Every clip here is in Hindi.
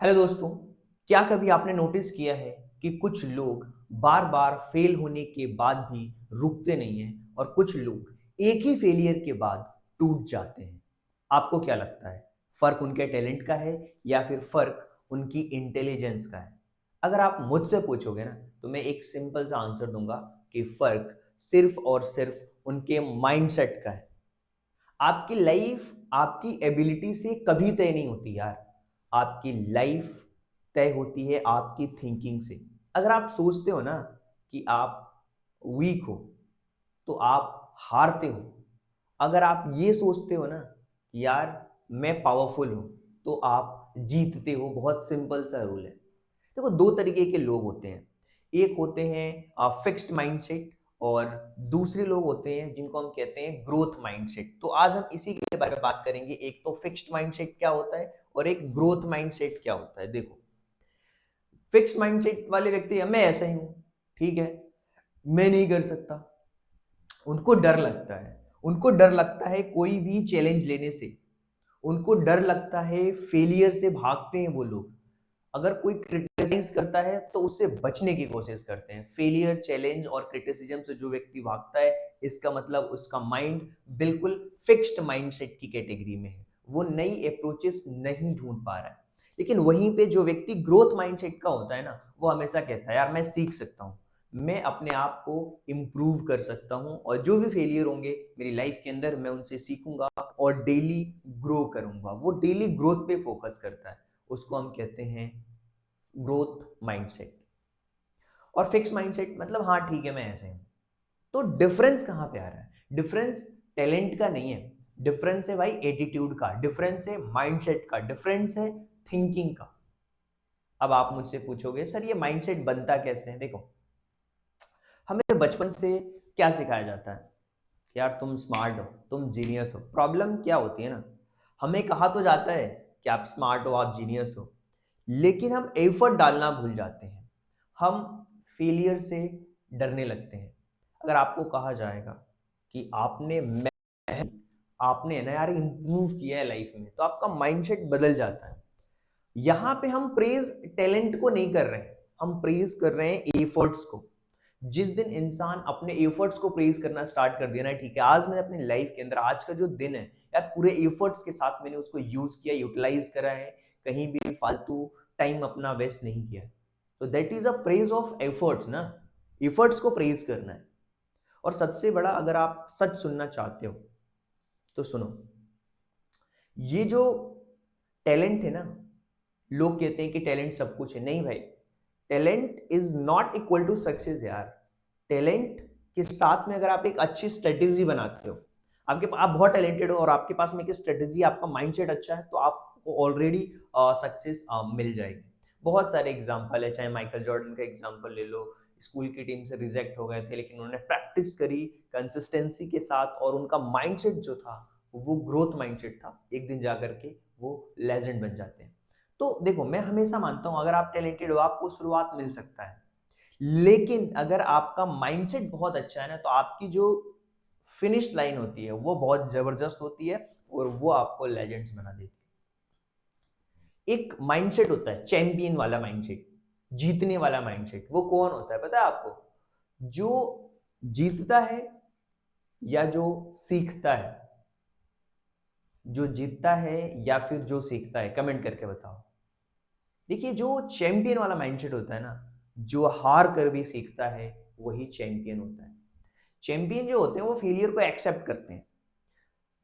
हेलो दोस्तों। क्या कभी आपने नोटिस किया है कि कुछ लोग बार बार फेल होने के बाद भी रुकते नहीं हैं और कुछ लोग एक ही फेलियर के बाद टूट जाते हैं। आपको क्या लगता है, फर्क उनके टैलेंट का है या फिर फर्क उनकी इंटेलिजेंस का है? अगर आप मुझसे पूछोगे ना, तो मैं एक सिंपल सा आंसर दूंगा कि फर्क सिर्फ और सिर्फ उनके माइंडसेट का है। आपकी लाइफ आपकी एबिलिटी से कभी तय नहीं होती यार। आपकी लाइफ तय होती है आपकी थिंकिंग से। अगर आप सोचते हो ना कि आप वीक हो, तो आप हारते हो। अगर आप ये सोचते हो ना कि यार मैं पावरफुल हूं, तो आप जीतते हो। बहुत सिंपल सा रूल है। देखो, दो तरीके के लोग होते हैं। एक होते हैं फिक्स्ड माइंडसेट, और दूसरे लोग होते हैं जिनको हम कहते हैं ग्रोथ माइंडसेट। तो आज हम इसी के बारे में बात करेंगे, एक तो फिक्स्ड माइंडसेट क्या होता है और एक ग्रोथ माइंडसेट क्या होता है। देखो, फिक्स्ड माइंडसेट वाले व्यक्ति, मैं ऐसा ही हूं, ठीक है, मैं नहीं कर सकता। उनको डर लगता है। उनको डर लगता है कोई भी चैलेंज लेने से। उनको डर लगता है, फेलियर से भागते हैं वो लोग। अगर कोई क्रिटिसाइज करता है तो उससे बचने की कोशिश करते हैं। फेलियर, चैलेंज और क्रिटिसिज्म से जो व्यक्ति भागता है, इसका मतलब उसका माइंड बिल्कुल फिक्स्ड माइंडसेट की कैटेगरी में है। वो नई अप्रोचेस नहीं ढूंढ पा रहा है। लेकिन वहीं पे जो व्यक्ति ग्रोथ माइंडसेट का होता है ना, वो हमेशा कहता है यार मैं सीख सकता हूँ, मैं अपने आप को इम्प्रूव कर सकता हूँ, और जो भी फेलियर होंगे मेरी लाइफ के अंदर मैं उनसे सीखूंगा और डेली ग्रो करूंगा। वो डेली ग्रोथ पे फोकस करता है। उसको हम कहते हैं ग्रोथ माइंडसेट। और फिक्स माइंडसेट मतलब हाँ ठीक है मैं ऐसे हूं। तो डिफरेंस कहां पे आ रहा है? डिफरेंस टैलेंट का नहीं है। डिफरेंस है भाई एटीट्यूड का, डिफरेंस है माइंडसेट का, डिफरेंस है थिंकिंग का। अब आप मुझसे पूछोगे सर ये माइंडसेट बनता कैसे है? देखो, हमें बचपन से क्या सिखाया जाता है कि यार तुम स्मार्ट हो, तुम जीनियस हो। प्रॉब्लम क्या होती है ना, हमें कहा तो जाता है कि आप स्मार्ट हो, आप जीनियस हो, लेकिन हम एफर्ट डालना भूल जाते हैं। हम फेलियर से डरने लगते हैं। अगर आपको कहा जाएगा कि आपने ना यार इंप्रूव किया है लाइफ में, तो आपका माइंडसेट बदल जाता है। यहां पे हम प्रेज टैलेंट को नहीं कर रहे हैं, हम प्रेज कर रहे हैं एफर्ट्स को। जिस दिन इंसान अपने एफर्ट्स को प्रेज करना स्टार्ट कर दिया ना, ठीक है आज मैंने अपनी लाइफ के अंदर, आज का जो दिन है यार, पूरे एफर्ट्स के साथ मैंने उसको यूज किया, यूटिलाइज करा है, कहीं भी फालतू टाइम अपना वेस्ट नहीं किया। तो that is a praise of efforts ना। एफर्ट्स को प्रेज करना है। और सबसे बड़ा, अगर आप सच सुनना चाहते हो तो सुनो, ये जो टैलेंट है ना, लोग कहते हैं कि टैलेंट सब कुछ है। नहीं भाई, talent is not equal to success यार। टैलेंट के साथ में अगर आप एक अच्छी स्ट्रेटेजी बनाते हो, आप बहुत टैलेंटेड हो और आपके पास में एक स्ट्रेटेजी, आपका माइंडसेट अच्छा है, तो आपको ऑलरेडी सक्सेस मिल जाएगी। बहुत सारे एग्जांपल है, चाहे माइकल जॉर्डन का एग्जांपल ले लो। स्कूल की टीम से रिजेक्ट हो गए थे, लेकिन उन्होंने प्रैक्टिस करी कंसिस्टेंसी के साथ, और उनका माइंडसेट जो था वो ग्रोथ माइंडसेट था। एक दिन जाकर के वो लेजेंड बन जाते हैं। तो देखो, मैं हमेशा मानता हूं अगर आप टैलेंटेड हो, आपको शुरुआत मिल सकता है, लेकिन अगर आपका माइंडसेट बहुत अच्छा है ना, तो आपकी जो फिनिश लाइन होती है वो बहुत जबरदस्त होती है, और वो आपको लेजेंड्स बना देती है। एक माइंडसेट होता है चैंपियन वाला माइंडसेट, जीतने वाला माइंडसेट। वो कौन होता है पता है आपको? जो जीतता है या जो सीखता है? जो जीतता है या फिर जो सीखता है? कमेंट करके बताओ। देखिए, जो चैंपियन वाला माइंडसेट होता है ना, जो हार कर भी सीखता है, वही चैंपियन होता है। चैंपियन जो होते हैं वो फेलियर को एक्सेप्ट करते हैं।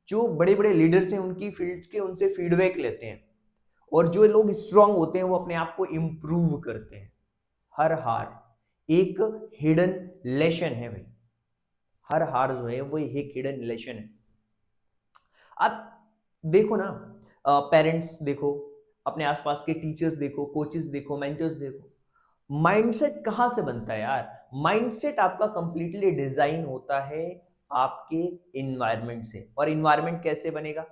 जो बड़े बड़े लीडर्स हैं उनकी फील्ड के, उनसे फीडबैक लेते हैं। और जो लोग स्ट्रांग होते हैं वो अपने आप को इंप्रूव करते हैं। हर हार एक हिडन लेसन है भाई। हर हार जो है वो एक हिडन लेसन है। आप देखो ना, पेरेंट्स देखो, अपने आसपास के टीचर्स देखो, कोचेस देखो, मेंटर्स देखो। माइंडसेट कहां से बनता है यार? माइंडसेट आपका कंप्लीटली डिजाइन होता है आपके इन्वायरमेंट से। और इन्वायरमेंट कैसे बनेगा?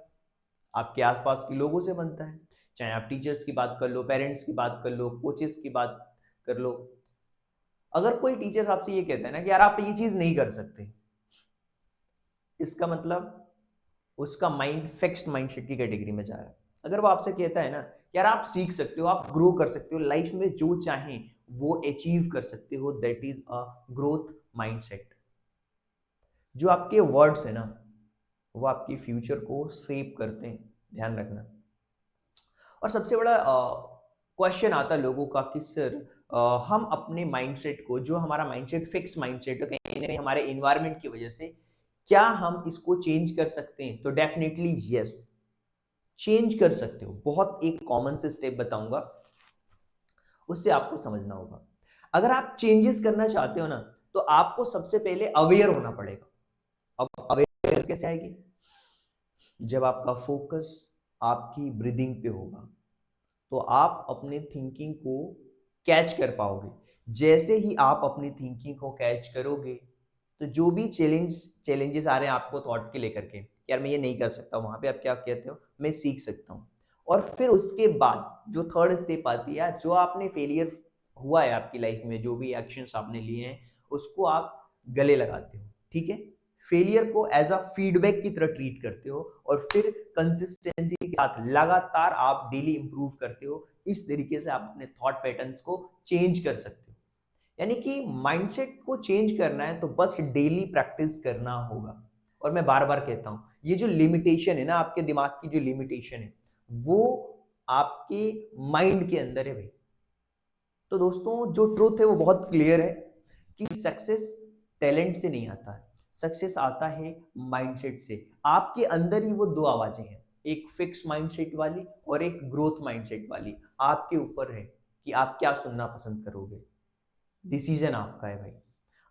आपके आसपास के लोगों से बनता है। चाहे आप टीचर्स की बात कर लो, पेरेंट्स की बात कर लो, कोचेस की बात कर लो। अगर कोई टीचर आपसे ये कहता है ना कि यार आप ये चीज नहीं कर सकते, इसका मतलब उसका माइंड फिक्स्ड माइंडसेट की कैटेगरी में जा रहा है। अगर वो आपसे कहता है ना यार आप सीख सकते हो, आप ग्रो कर सकते हो, लाइफ में जो चाहें वो अचीव कर सकते हो, that is a growth mindset. जो आपके वर्ड्स है ना वो आपके फ्यूचर को शेप करते हैं, ध्यान रखना। और सबसे बड़ा क्वेश्चन आता है लोगों का कि सर हम अपने माइंडसेट को, जो हमारा माइंडसेट फिक्स माइंडसेट है कहीं ना कहीं हमारे इन्वायरमेंट की वजह से, क्या हम इसको चेंज कर सकते हैं? तो डेफिनेटली यस, चेंज कर सकते हो। बहुत एक कॉमन से स्टेप बताऊंगा, उससे आपको समझना होगा। अगर आप चेंजेस करना चाहते हो ना तो आपको सबसे पहले अवेयर होना पड़ेगा। अब अवेयर कैसे आएगी? जब आपका फोकस आपकी ब्रीदिंग पे होगा तो आप अपने थिंकिंग को कैच कर पाओगे। जैसे ही आप अपनी थिंकिंग को कैच करोगे तो जो भी चैलेंजेस आ रहे हैं आपको थॉट के लेकर के, यार मैं ये नहीं कर सकता, वहां पे आप क्या कहते हो, मैं सीख सकता हूँ। और फिर उसके बाद जो थर्ड स्टेप आती है, जो आपने फेलियर हुआ है आपकी लाइफ में, जो भी एक्शंस आपने लिए हैं उसको आप गले लगाते हो, ठीक है। फेलियर को एज अ फीडबैक की तरह ट्रीट करते हो और फिर कंसिस्टेंसी के साथ लगातार आप डेली इंप्रूव करते हो। इस तरीके से आप अपने थॉट पैटर्न्स को चेंज कर सकते हो। यानी कि माइंडसेट को चेंज करना है तो बस डेली प्रैक्टिस करना होगा। और मैं बार बार कहता हूं, ये जो लिमिटेशन है ना, आपके दिमाग की जो लिमिटेशन है वो आपके माइंड के अंदर है भाई। तो दोस्तों जो ट्रूथ है वो बहुत क्लियर है कि सक्सेस टैलेंट से नहीं आता है, सक्सेस आता है माइंडसेट से। आपके अंदर ही वो दो आवाजें हैं, एक फिक्स माइंडसेट वाली और एक ग्रोथ माइंडसेट वाली। आपके ऊपर है कि आप क्या सुनना पसंद करोगे, डिसीजन आपका है भाई।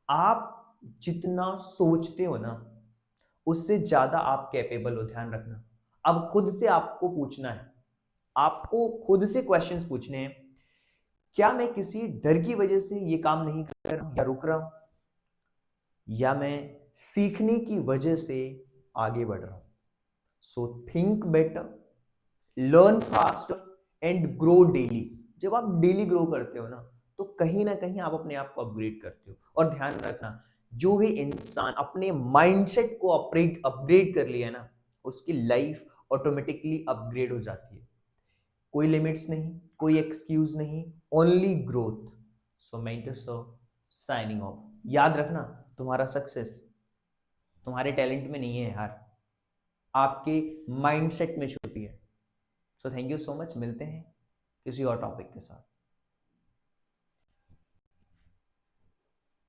आप जितना सोचते हो ना उससे ज्यादा आप कैपेबल हो, ध्यान रखना। अब खुद से आपको पूछना है, आपको खुद से क्वेश्चंस पूछने हैं, क्या मैं किसी डर की वजह से ये काम नहीं कर रहा हूं या रुक रहा हूं, या मैं सीखने की वजह से आगे बढ़ रहा हूं? So think better, learn faster and grow daily. जब आप डेली ग्रो करते हो तो कहीं ना कहीं आप अपने आप को अपग्रेड करते हो। और ध्यान रखना, जो भी इंसान अपने माइंडसेट को अपग्रेड अपग्रेड कर लिया ना उसकी लाइफ ऑटोमेटिकली अपग्रेड हो जाती है। कोई लिमिट्स नहीं, कोई एक्सक्यूज नहीं, ओनली ग्रोथ। सो मेंटर सो साइनिंग ऑफ। याद रखना, तुम्हारा सक्सेस तुम्हारे टैलेंट में नहीं है यार, आपके माइंडसेट में छुपी है। So thank you so much, मिलते हैं किसी और टॉपिक के साथ।